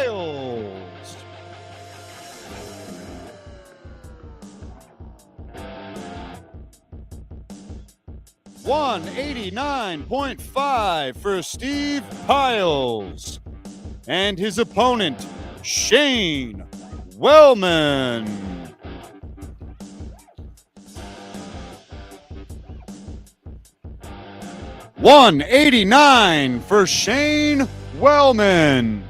Piles. $189.5 for Steve Piles. And his opponent, Shane Wellman. $189 for Shane Wellman.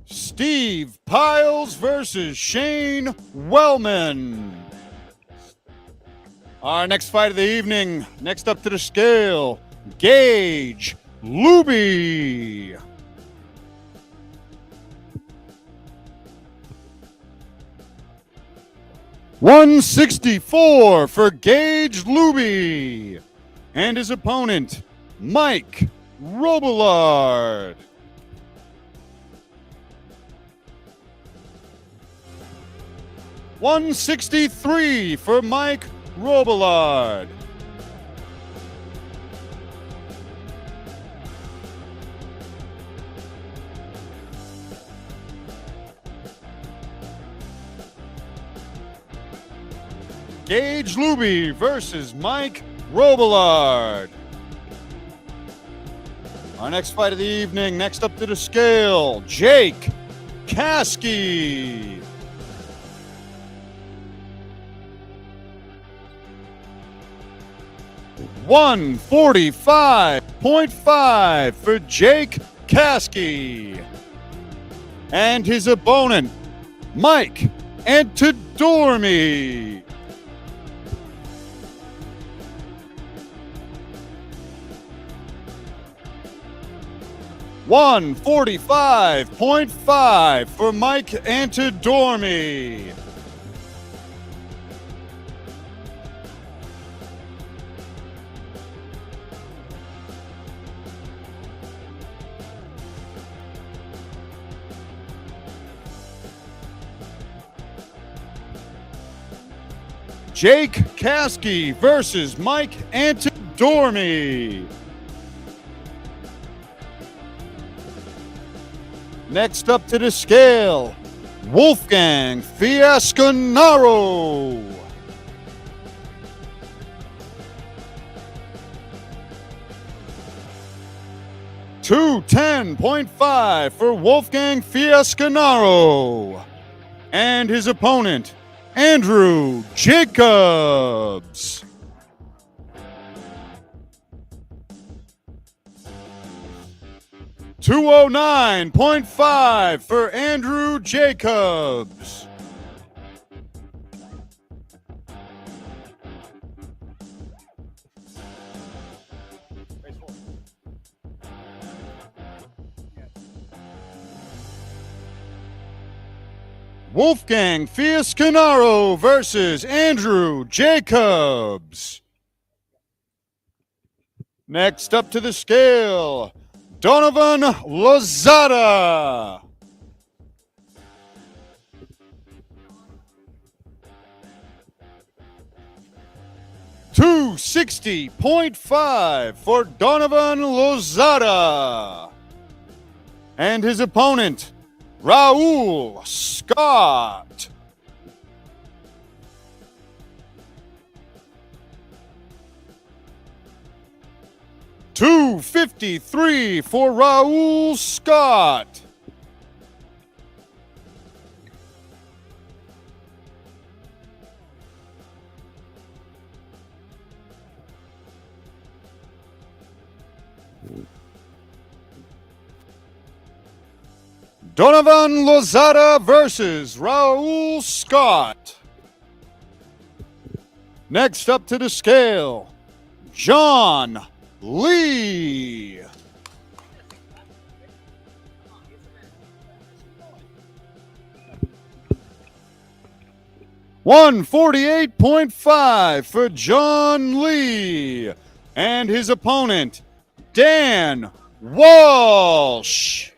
Steve Piles versus Shane Wellman. Our next fight of the evening, next up to the scale, Gage Luby. $164 for Gage Luby. And his opponent, Mike Robillard. $163 for Mike Robillard. Gage Luby versus Mike Robillard. Our next fight of the evening, next up to the scale, Jake Kasky. $145.5 for Jake Kasky. And his opponent, Mike Antidormi. $145.5 for Mike Antidormi. Jake Kasky versus Mike Antidormi. Next up to the scale, Wolfgang Fiasconaro. $210.5 for Wolfgang Fiasconaro. And his opponent, Andrew Jacobs. $209.5 for Andrew Jacobs. Wolfgang Fiasconaro versus Andrew Jacobs. Next up to the scale, Donovan Lozada. $260.5 for Donovan Lozada. And his opponent, Raul Scott. $253 for Raul Scott. Donovan Lozada versus Raul Scott. Next up to the scale, John Lee. $148.5 for John Lee. And his opponent, Dan Walsh.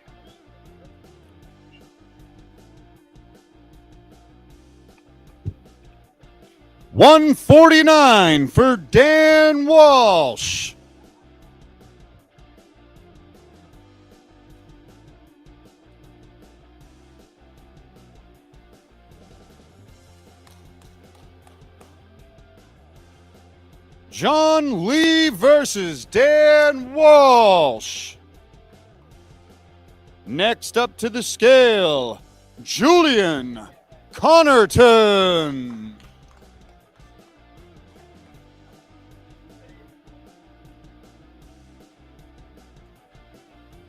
149 for Dan Walsh. John Lee versus Dan Walsh. Next up to the scale, Julian Connerton.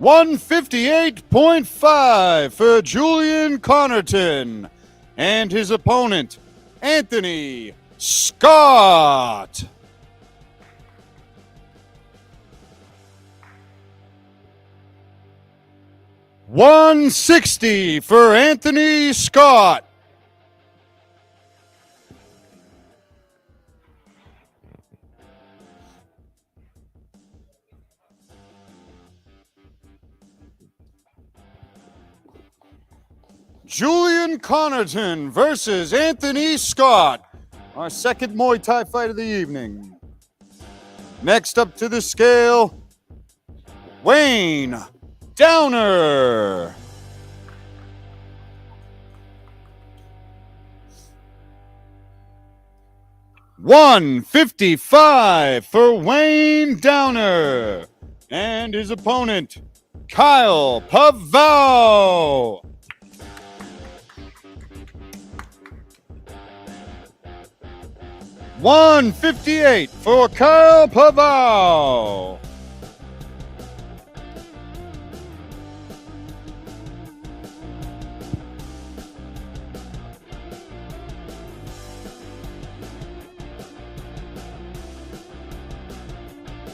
$158.5 for Julian Connerton and his opponent, Anthony Scott. $160 for Anthony Scott. Julian Connerton versus Anthony Scott, our second Muay Thai fight of the evening. Next up to the scale, Wayne Downer. $155 for Wayne Downer and his opponent, Kyle Pavao. $158 for Kyle Pavao.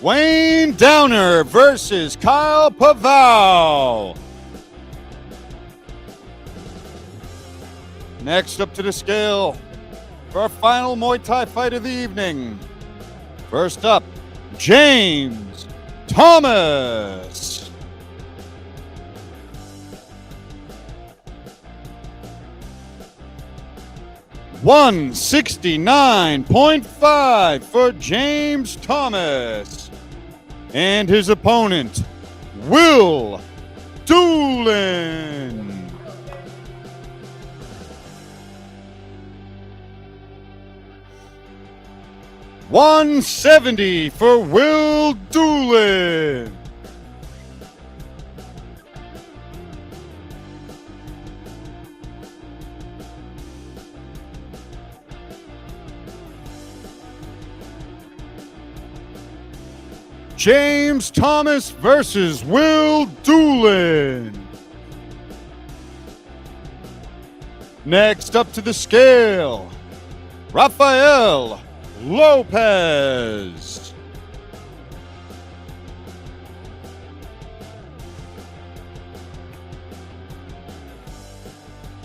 Wayne Downer versus Kyle Pavao. Next up to the scale for our final Muay Thai fight of the evening. First up, James Thomas. $169.5 for James Thomas and his opponent, Will Doolin. $170 for Will Doolin. James Thomas versus Will Doolin. Next up to the scale, Rafael Lopez.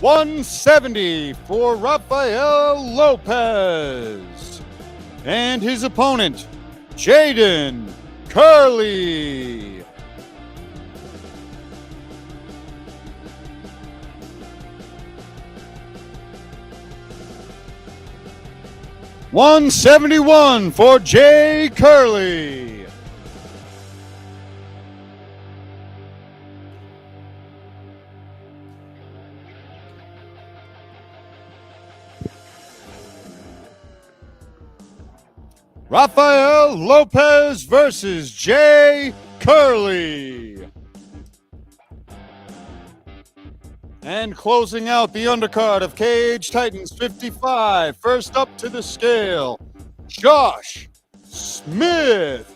$170 for Rafael Lopez and his opponent, Jaden Curley. $171 for Jay Curley. Rafael Lopez versus Jay Curley. And closing out the undercard of Cage Titans 55, first up to the scale, Josh Smith.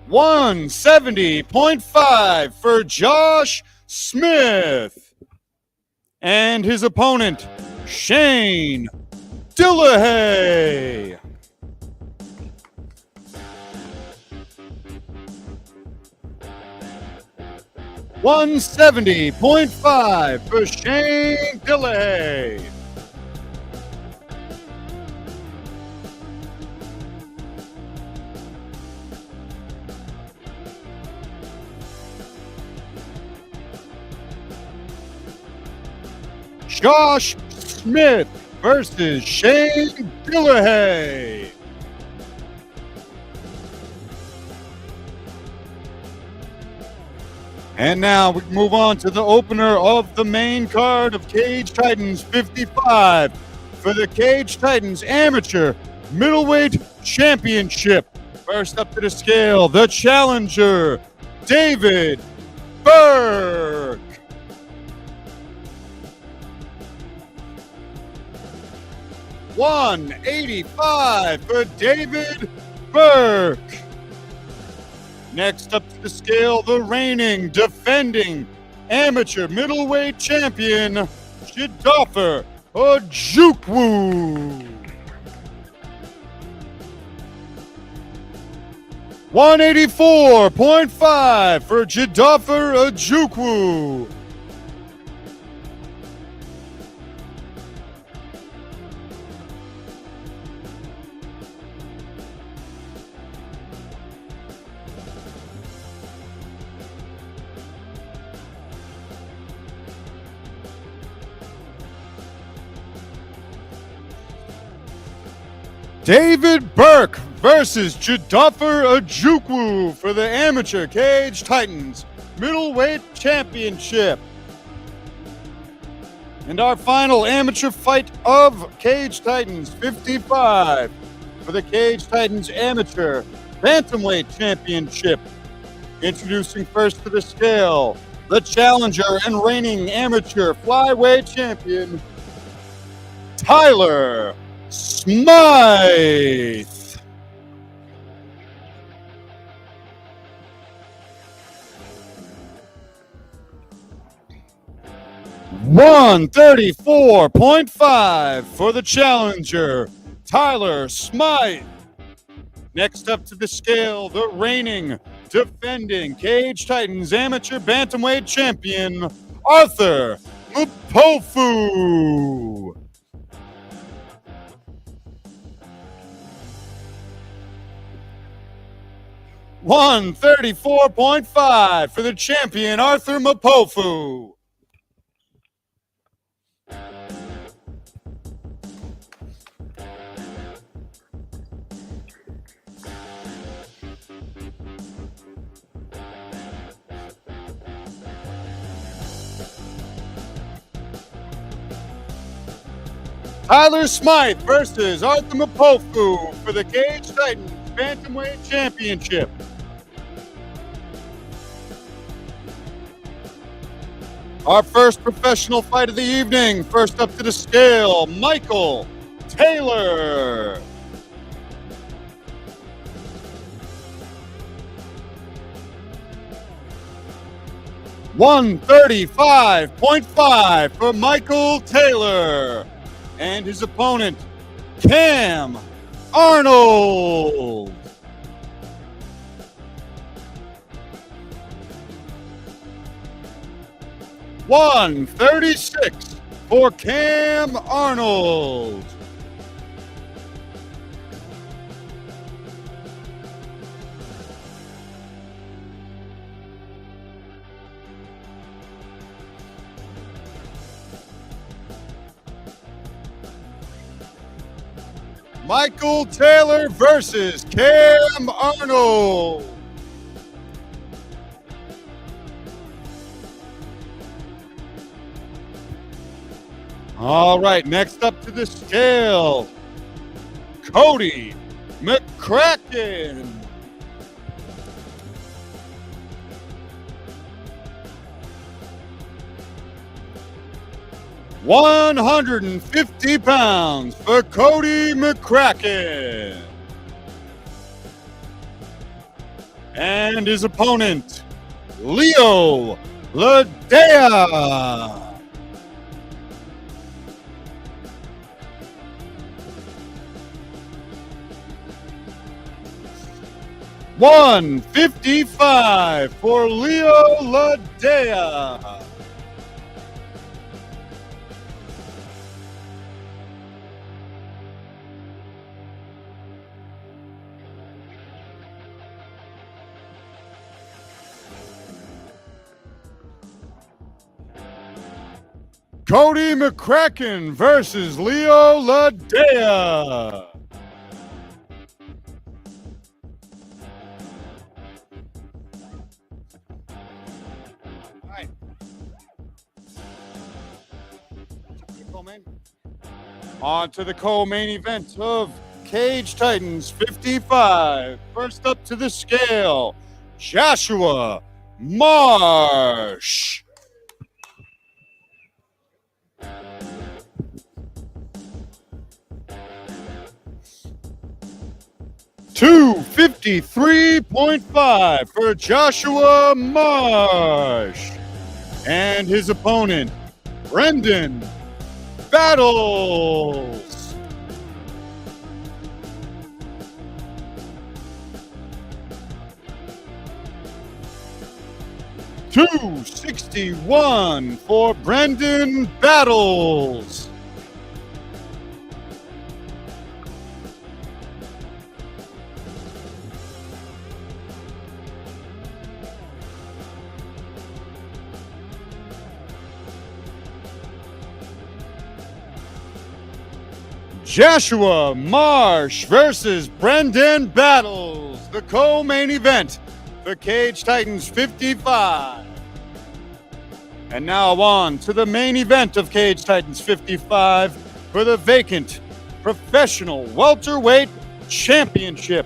$170.5 for Josh Smith and his opponent, Shane Dillahay. $170.5 for Shane Dillahay. Josh Smith versus Shane Dillahay. And now we move on to the opener of the main card of Cage Titans 55 for the Cage Titans Amateur Middleweight Championship. First up to the scale, the challenger, David Burke. $185 for David Burke. Next up to the scale, the reigning, defending amateur middleweight champion, Jidafer Ojukwu. $184.5 for Jidafer Ojukwu. David Burke versus Jidafer Ojukwu for the Amateur Cage Titans Middleweight Championship. And our final amateur fight of Cage Titans 55 for the Cage Titans Amateur Bantamweight Championship. Introducing first to the scale, the challenger and reigning amateur flyweight champion, Tyler Smythe. $134.5 for the challenger, Tyler Smythe. Next up to the scale, the reigning, defending Cage Titans Amateur Bantamweight Champion, Arthur Mpofu. $134.5 for the champion, Arthur Mpofu. Tyler Smythe versus Arthur Mpofu for the Cage Titans Bantamweight Championship. Our first professional fight of the evening. First up to the scale, Michael Taylor. $135.5 for Michael Taylor. And his opponent, Cam Arnold. $136 for Cam Arnold. Michael Taylor versus Cam Arnold. All right, next up to the scale, Cody McCracken. £150 for Cody McCracken. And his opponent, Leo Ladea. $155 for Leo Ladea. Cody McCracken versus Leo Ladea. On to the co-main event of Cage Titans 55. First up to the scale, Joshua Marsh. $253.5 for Joshua Marsh. And his opponent, Brendan Battles. $261 for Brendan Battles. Joshua Marsh versus Brendan Battles, the co-main event for Cage Titans 55. And now on to the main event of Cage Titans 55 for the vacant professional welterweight championship.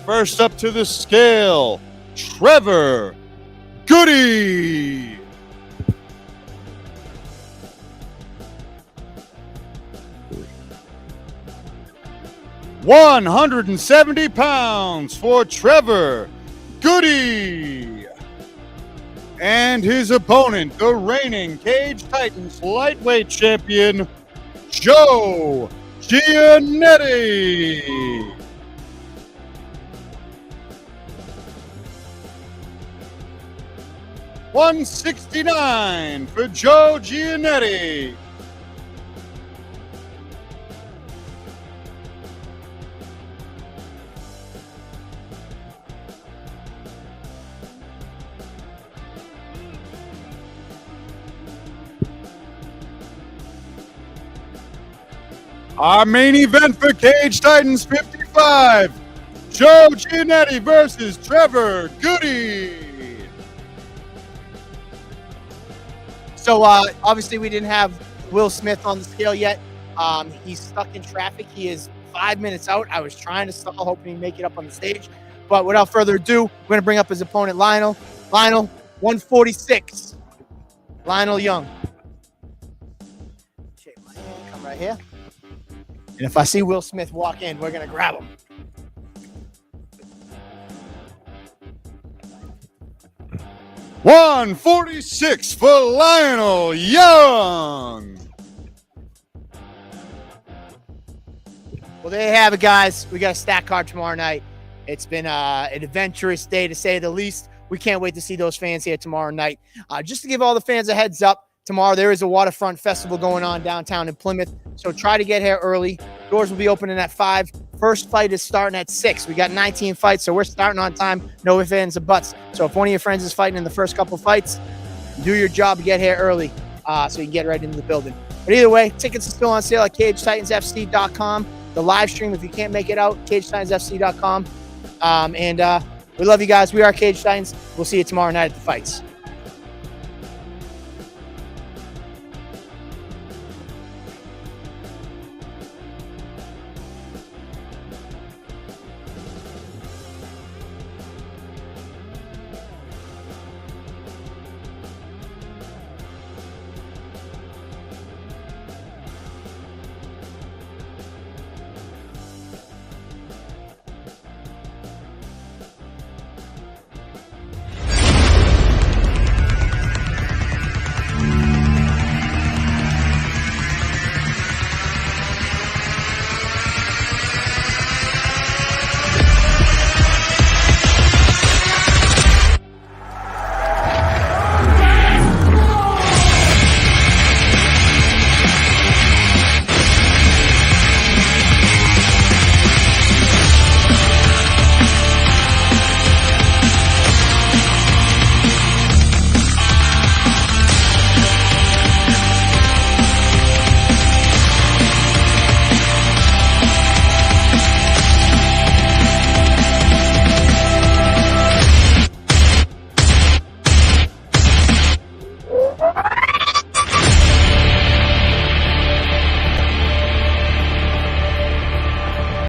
First up to the scale, Trevor Goody. 170 pounds for Trevor Goody. And his opponent, the reigning Cage Titans lightweight champion, Joe Giannetti. $169 for Joe Giannetti. Our main event for Cage Titans 55, Joe Giannetti versus Trevor Goody. So obviously we didn't have Will Smith on the scale yet. He's stuck in traffic. He is 5 minutes out. I was trying to stall, hoping he'd make it up on the stage. But without further ado, we're going to bring up his opponent, Lionel. Lionel, 146. Lionel Young. Shake my hand, come right here. And if I see Will Smith walk in, we're going to grab him. $146 for Lionel Young. Well, there you have it, guys. We got a stack card tomorrow night. It's been an adventurous day, to say the least. We can't wait to see those fans here tomorrow night. Just to give all the fans a heads up, tomorrow there is a waterfront festival going on downtown in Plymouth, so try to get here early. Doors will be opening at 5. First fight is starting at 6. We got 19 fights, so we're starting on time. No ifs, ands, or buts. So if one of your friends is fighting in the first couple fights, do your job, get here early so you can get right into the building. But either way, tickets are still on sale at CageTitansFC.com. The live stream, if you can't make it out, CageTitansFC.com. We love you guys. We are Cage Titans. We'll see you tomorrow night at the fights.